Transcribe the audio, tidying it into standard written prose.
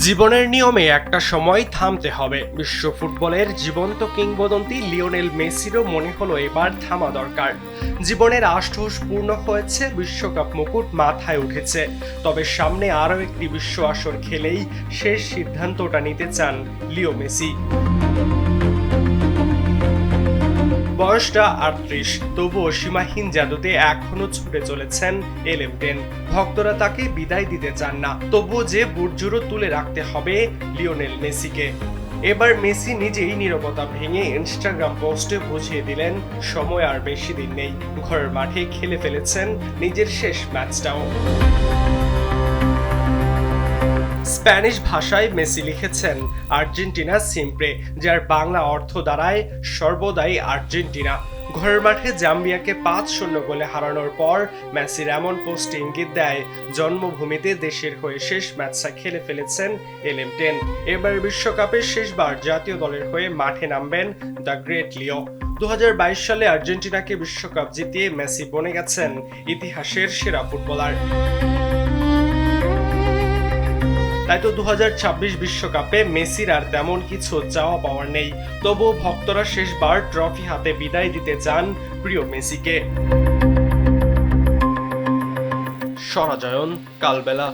জীবনের নিয়মে একটা সময় থামতে হবে। বিশ্ব ফুটবলের জীবন্ত কিংবদন্তি লিওনেল মেসিরও মনে হলো এবার থামা দরকার। জীবনের আষ্ঠোষ পূর্ণ হয়েছে, বিশ্বকাপ মুকুট মাথায় উঠেছে, তবে সামনে আরও একটি বিশ্ব আসর খেলেই শেষ সিদ্ধান্তটা নিতে চান লিও মেসি। বয়সটা ৩৮, তবুও সীমাহীন জাদুতে এখনো ছুটে চলেছেন এলেমটেন। ভক্তরা তাকে বিদায় দিতে চান না, তবুও যে বুটজোড়ো তুলে রাখতে হবে লিওনেল মেসিকে। এবার মেসি নিজেই নীরবতা ভেঙে ইনস্টাগ্রাম পোস্টে বুঝিয়ে দিলেন সময় আর বেশি দিন নেই। ঘরের মাঠে খেলে ফেলেছেন নিজের শেষ ম্যাচটাও। স্প্যানিশ ভাষায় মেসি লিখেছেন আর্জেন্টিনা সিম্প্রে, যার বাংলা অর্থ দাঁড়ায় সর্বদাই আর্জেন্টিনা। ঘরের মাঠে জাম্বিয়াকে ৫-০ গোলে হারানোর পর মেসির এমন পোস্টে ইঙ্গিত দেয় জন্মভূমিতে দেশের হয়ে শেষ ম্যাচটা খেলে ফেলেছেন এলেমটেন। এবার বিশ্বকাপের শেষবার জাতীয় দলের হয়ে মাঠে নামবেন দ্য গ্রেট লিও। ২০২২ সালে আর্জেন্টিনাকে বিশ্বকাপ জিতিয়ে মেসি বনে গেছেন ইতিহাসের সেরা ফুটবলার। তাই তো ২০২৬ বিশ্বকাপে মেসির আর তেমন কিছু চাওয়া পাওয়ার নেই, তবুও ভক্তরা শেষবার ট্রফি হাতে বিদায় দিতে চান প্রিয় মেসিকে। সরাজয়ন, কালবেলা।